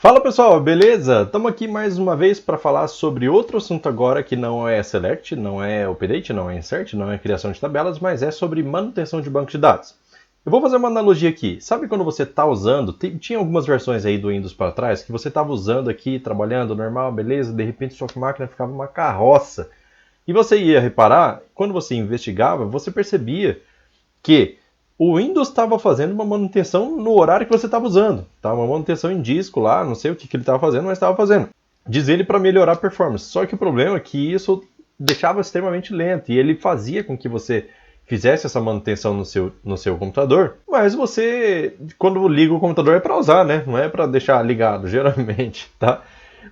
Fala pessoal, beleza? Estamos aqui mais uma vez para falar sobre outro assunto agora que não é Select, não é Update, não é Insert, não é criação de tabelas, mas é sobre manutenção de banco de dados. Eu vou fazer uma analogia aqui. Sabe quando você está usando, tinha algumas versões aí do Windows para trás que você estava usando aqui, trabalhando normal, beleza, de repente sua máquina ficava uma carroça. E você ia reparar, quando você investigava, você percebia que o Windows estava fazendo uma manutenção no horário que você estava usando. Tá? Uma manutenção em disco lá, não sei o que ele estava fazendo, mas estava fazendo. Diz ele para melhorar a performance. Só que o problema é que isso deixava extremamente lento e ele fazia com que você fizesse essa manutenção no seu computador, mas você, quando liga o computador é para usar, né? Não é para deixar ligado, geralmente, tá?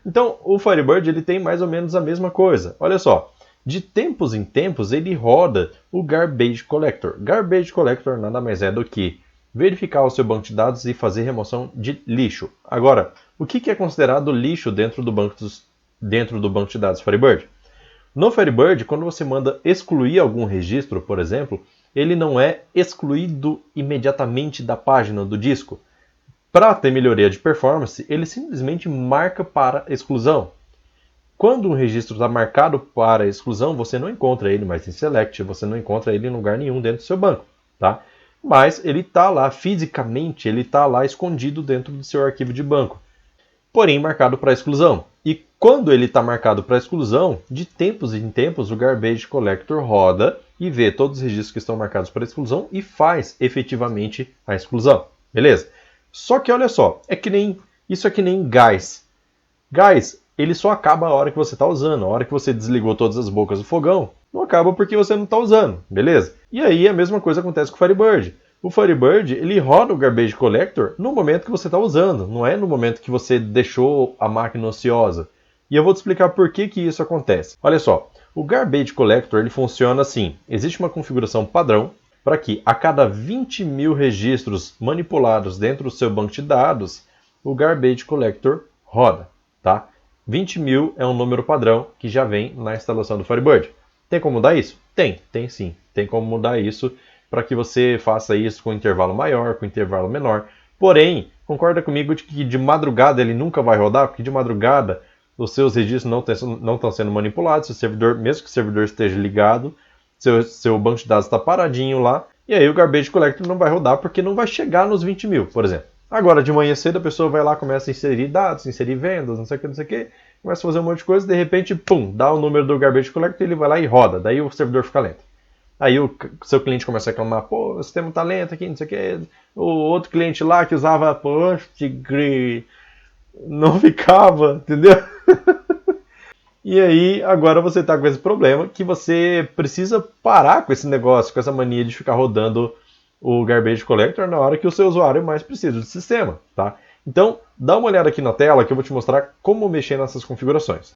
Então, o Firebird ele tem mais ou menos a mesma coisa. Olha só, de tempos em tempos ele roda o Garbage Collector. Garbage Collector nada mais é do que verificar o seu banco de dados e fazer remoção de lixo. Agora, o que é considerado lixo dentro do banco de dados Firebird? No Firebird, quando você manda excluir algum registro, por exemplo, ele não é excluído imediatamente da página do disco. Para ter melhoria de performance, ele simplesmente marca para exclusão. Quando um registro está marcado para exclusão, você não encontra ele mais em Select, você não encontra ele em lugar nenhum dentro do seu banco, tá? Mas ele está lá fisicamente, ele está lá escondido dentro do seu arquivo de banco, porém marcado para exclusão. E quando ele está marcado para exclusão, de tempos em tempos o Garbage Collector roda e vê todos os registros que estão marcados para exclusão e faz efetivamente a exclusão, beleza? Só que olha só, isso é que nem gás. Gás, ele só acaba a hora que você está usando. A hora que você desligou todas as bocas do fogão, não acaba porque você não está usando, beleza? E aí a mesma coisa acontece com o Firebird. O Firebird, ele roda o Garbage Collector no momento que você está usando, não é no momento que você deixou a máquina ociosa. E eu vou te explicar por que isso acontece. Olha só, o Garbage Collector ele funciona assim. Existe uma configuração padrão para que a cada 20 mil registros manipulados dentro do seu banco de dados, o Garbage Collector roda. Tá? 20 mil é um número padrão que já vem na instalação do Firebird. Tem como mudar isso? Tem sim. Tem como mudar isso para que você faça isso com intervalo maior, com intervalo menor. Porém, concorda comigo de que de madrugada ele nunca vai rodar, porque de madrugada os seus registros não estão sendo manipulados, o servidor, mesmo que o servidor esteja ligado, seu banco de dados está paradinho lá, e aí o Garbage Collector não vai rodar porque não vai chegar nos 20 mil, por exemplo. Agora, de manhã cedo, a pessoa vai lá, começa a inserir dados, inserir vendas, não sei o que, começa a fazer um monte de coisa, de repente, pum, dá o número do Garbage Collector, ele vai lá e roda, daí o servidor fica lento. Aí o seu cliente começa a reclamar, pô, o sistema tá lento aqui, não sei o que. O outro cliente lá que usava Postgre não ficava, entendeu? E aí, agora você tá com esse problema que você precisa parar com esse negócio, com essa mania de ficar rodando o Garbage Collector na hora que o seu usuário mais precisa do sistema, tá? Então, dá uma olhada aqui na tela que eu vou te mostrar como mexer nessas configurações.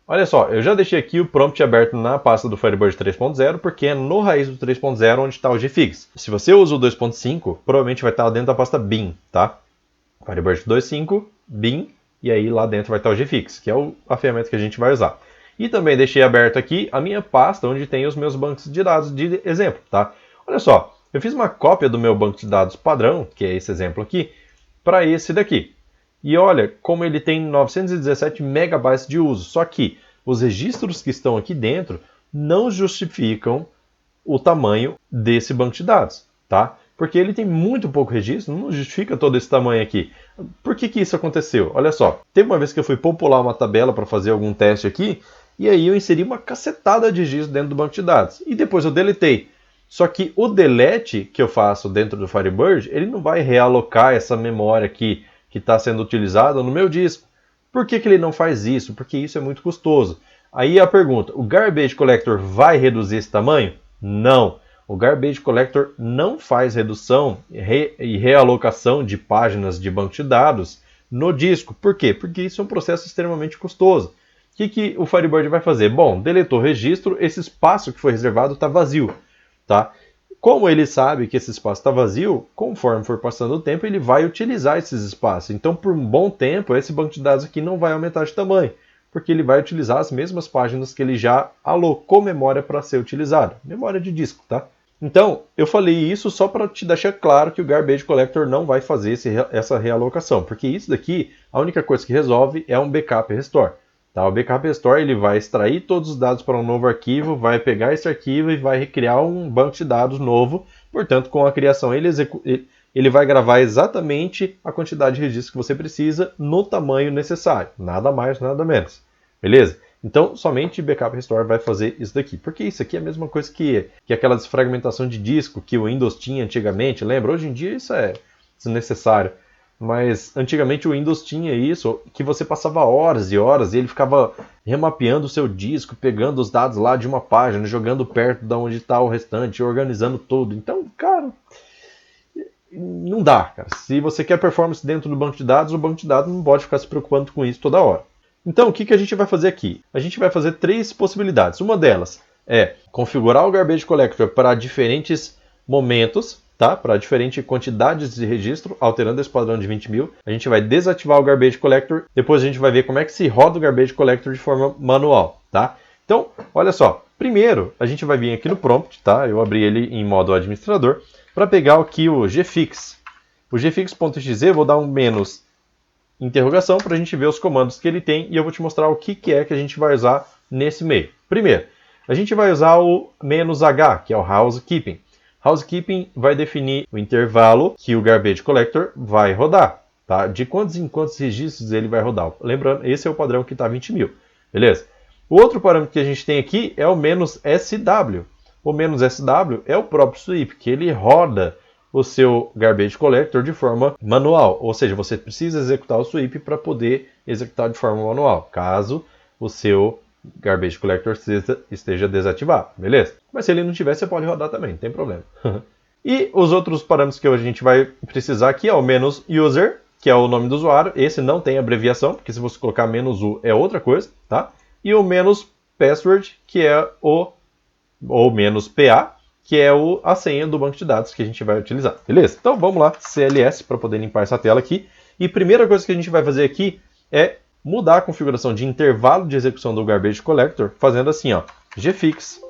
Olha só, eu já deixei aqui o prompt aberto na pasta do Firebird 3.0, porque é no raiz do 3.0 onde está o gfix. Se você usa o 2.5, provavelmente vai estar dentro da pasta bin, tá? Firebird 2.5, bin, e aí lá dentro vai estar o gfix, que é a ferramenta que a gente vai usar. E também deixei aberto aqui a minha pasta onde tem os meus bancos de dados de exemplo, tá? Olha só, eu fiz uma cópia do meu banco de dados padrão, que é esse exemplo aqui, para esse daqui. E olha como ele tem 917 megabytes de uso. Só que os registros que estão aqui dentro não justificam o tamanho desse banco de dados, tá? Porque ele tem muito pouco registro, não justifica todo esse tamanho aqui. Por que isso aconteceu? Olha só, teve uma vez que eu fui popular uma tabela para fazer algum teste aqui, e aí eu inseri uma cacetada de registros dentro do banco de dados. E depois eu deletei. Só que o delete que eu faço dentro do Firebird, ele não vai realocar essa memória aqui que está sendo utilizada no meu disco. Por que ele não faz isso? Porque isso é muito custoso. Aí a pergunta, o Garbage Collector vai reduzir esse tamanho? Não. O Garbage Collector não faz redução e realocação de páginas de banco de dados no disco. Por quê? Porque isso é um processo extremamente custoso. O que o Firebird vai fazer? Bom, deletou o registro, esse espaço que foi reservado está vazio. Tá? Como ele sabe que esse espaço está vazio, conforme for passando o tempo, ele vai utilizar esses espaços. Então, por um bom tempo, esse banco de dados aqui não vai aumentar de tamanho. porque ele vai utilizar as mesmas páginas que ele já alocou memória para ser utilizada. Memória de disco, tá? Então, eu falei isso só para te deixar claro que o Garbage Collector não vai fazer essa realocação, porque isso daqui, a única coisa que resolve é um backup restore. Tá? O backup restore ele vai extrair todos os dados para um novo arquivo, vai pegar esse arquivo e vai recriar um banco de dados novo. Portanto, com a criação ele vai gravar exatamente a quantidade de registros que você precisa no tamanho necessário. Nada mais, nada menos. Beleza? Então, somente Backup Restore vai fazer isso daqui. Porque isso aqui é a mesma coisa que aquela desfragmentação de disco que o Windows tinha antigamente. Lembra? Hoje em dia isso é desnecessário. Mas antigamente o Windows tinha isso, que você passava horas e horas e ele ficava remapeando o seu disco, pegando os dados lá de uma página, jogando perto de onde está o restante, organizando tudo. Então, cara, não dá, cara. Se você quer performance dentro do banco de dados, o banco de dados não pode ficar se preocupando com isso toda hora. Então, o que a gente vai fazer aqui? A gente vai fazer 3 possibilidades. Uma delas é configurar o Garbage Collector para diferentes momentos, tá? Para diferentes quantidades de registro, alterando esse padrão de 20.000. A gente vai desativar o Garbage Collector. Depois a gente vai ver como é que se roda o Garbage Collector de forma manual, tá? Então, olha só. Primeiro, a gente vai vir aqui no prompt, tá? Eu abri ele em modo administrador, para pegar aqui o gfix. O gfix.exe, eu vou dar um menos interrogação para a gente ver os comandos que ele tem e eu vou te mostrar o que é que a gente vai usar nesse meio. Primeiro, a gente vai usar o "-h", que é o housekeeping. Housekeeping vai definir o intervalo que o Garbage Collector vai rodar. Tá? De quantos em quantos registros ele vai rodar. Lembrando, esse é o padrão que está 20.000. Beleza? O outro parâmetro que a gente tem aqui é o "-sw". O "-sw" é o próprio sweep, que ele roda o seu Garbage Collector de forma manual. Ou seja, você precisa executar o sweep para poder executar de forma manual, caso o seu Garbage Collector esteja desativado, beleza? Mas se ele não tiver, você pode rodar também, não tem problema. E os outros parâmetros que a gente vai precisar aqui é o "-user", que é o nome do usuário. Esse não tem abreviação, porque se você colocar "-u" é outra coisa, tá? E o "-password", que é ou "-pa", que é a senha do banco de dados que a gente vai utilizar, beleza? Então vamos lá, CLS, para poder limpar essa tela aqui. E a primeira coisa que a gente vai fazer aqui é mudar a configuração de intervalo de execução do Garbage Collector, fazendo assim, ó, gfix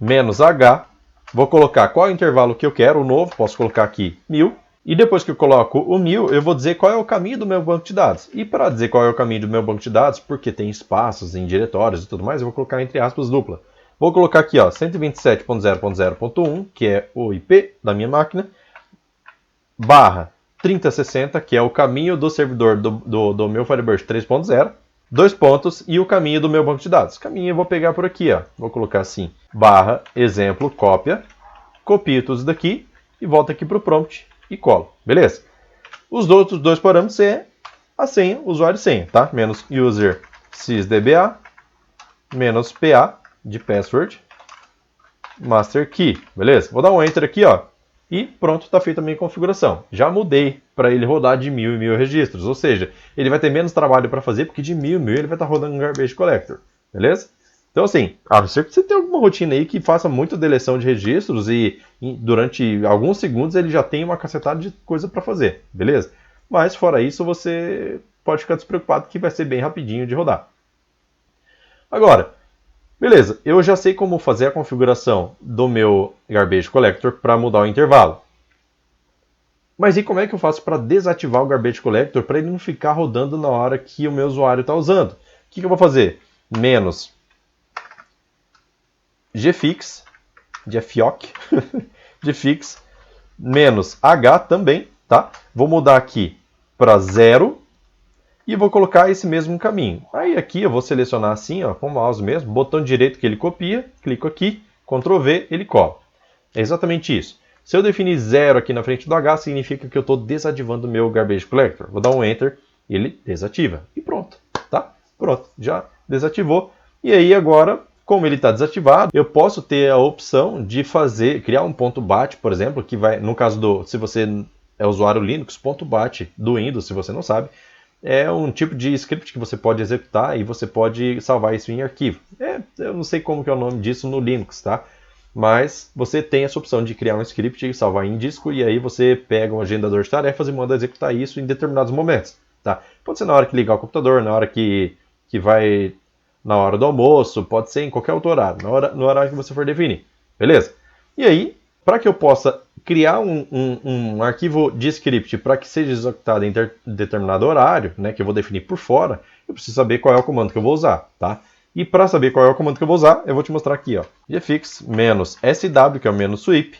"-h", vou colocar qual é o intervalo que eu quero, o novo, posso colocar aqui 1000, e depois que eu coloco o 1000, eu vou dizer qual é o caminho do meu banco de dados. E para dizer qual é o caminho do meu banco de dados, porque tem espaços em diretórios e tudo mais, eu vou colocar entre aspas dupla. Vou colocar aqui, ó, 127.0.0.1, que é o IP da minha máquina, barra 3060, que é o caminho do servidor do meu Firebird 3.0, 2 pontos, e o caminho do meu banco de dados. Caminho eu vou pegar por aqui, ó, vou colocar assim, barra exemplo cópia, copio tudo isso daqui e volto aqui para o prompt e colo, beleza? Os outros 2 parâmetros é a senha, usuário e senha, tá? "-user sysdba", "-pa", de password, master key, beleza? Vou dar um enter aqui, ó, e pronto, está feita a minha configuração. Já mudei para ele rodar de 1000 em 1000 registros, ou seja, ele vai ter menos trabalho para fazer, porque de 1000 em 1000 ele vai estar rodando um Garbage Collector, beleza? Então assim, a não ser que você tenha alguma rotina aí que faça muita deleção de registros e durante alguns segundos ele já tem uma cacetada de coisa para fazer, beleza? Mas fora isso, você pode ficar despreocupado que vai ser bem rapidinho de rodar. Agora, beleza, eu já sei como fazer a configuração do meu Garbage Collector para mudar o intervalo. Mas e como é que eu faço para desativar o Garbage Collector para ele não ficar rodando na hora que o meu usuário está usando? O que eu vou fazer? Menos gfix, gfioc, gfix, menos "-h" também, tá? Vou mudar aqui para 0. E vou colocar esse mesmo caminho. Aí aqui eu vou selecionar assim, ó, com o mouse mesmo, botão direito que ele copia, clico aqui, Ctrl V, ele cola. É exatamente isso. Se eu definir 0 aqui na frente do H, significa que eu estou desativando o meu Garbage Collector. Vou dar um Enter, ele desativa. E pronto, tá? Pronto, já desativou. E aí agora, como ele está desativado, eu posso ter a opção de criar um ponto .bat, por exemplo, que vai, no caso se você é usuário Linux, ponto .bat do Windows, se você não sabe, é um tipo de script que você pode executar e você pode salvar isso em arquivo. Eu não sei como que é o nome disso no Linux, tá? Mas você tem essa opção de criar um script e salvar em disco, e aí você pega um agendador de tarefas e manda executar isso em determinados momentos. tá? Pode ser na hora que ligar o computador, na hora que vai na hora do almoço, pode ser em qualquer outro horário, no horário que você for definir, beleza? E aí, para que eu possa criar um arquivo de script para que seja executado em determinado horário, né, que eu vou definir por fora, eu preciso saber qual é o comando que eu vou usar, tá? E para saber qual é o comando que eu vou usar, eu vou te mostrar aqui, ó, gfix -sw, que é o -sweep,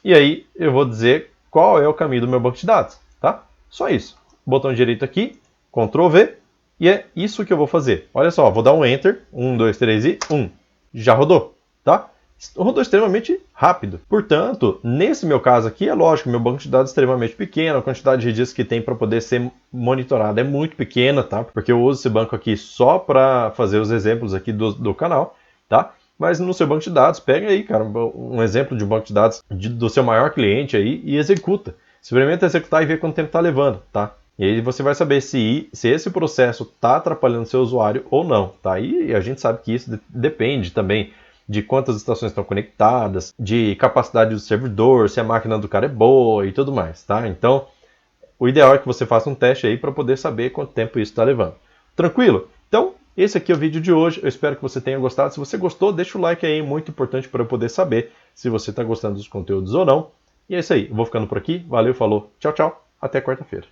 e aí eu vou dizer qual é o caminho do meu banco de dados, tá? Só isso. Botão direito aqui, Ctrl V, e é isso que eu vou fazer. Olha só, vou dar um Enter, 1, 2, 3 e 1. Já rodou, tá? Rodou extremamente rápido. Portanto, nesse meu caso aqui, é lógico, meu banco de dados é extremamente pequeno, a quantidade de registros que tem para poder ser monitorado é muito pequena, tá? Porque eu uso esse banco aqui só para fazer os exemplos aqui do canal, tá? Mas no seu banco de dados, pega aí, cara, um exemplo de um banco de dados do seu maior cliente aí e executa. Experimenta executar e ver quanto tempo está levando, tá? E aí você vai saber se esse processo está atrapalhando o seu usuário ou não, tá? E a gente sabe que isso depende também de quantas estações estão conectadas, de capacidade do servidor, se a máquina do cara é boa e tudo mais, tá? Então, o ideal é que você faça um teste aí para poder saber quanto tempo isso está levando. Tranquilo? Então, esse aqui é o vídeo de hoje. Eu espero que você tenha gostado. Se você gostou, deixa o like aí, muito importante para eu poder saber se você está gostando dos conteúdos ou não. E é isso aí. Eu vou ficando por aqui. Valeu, falou. Tchau, tchau. Até quarta-feira.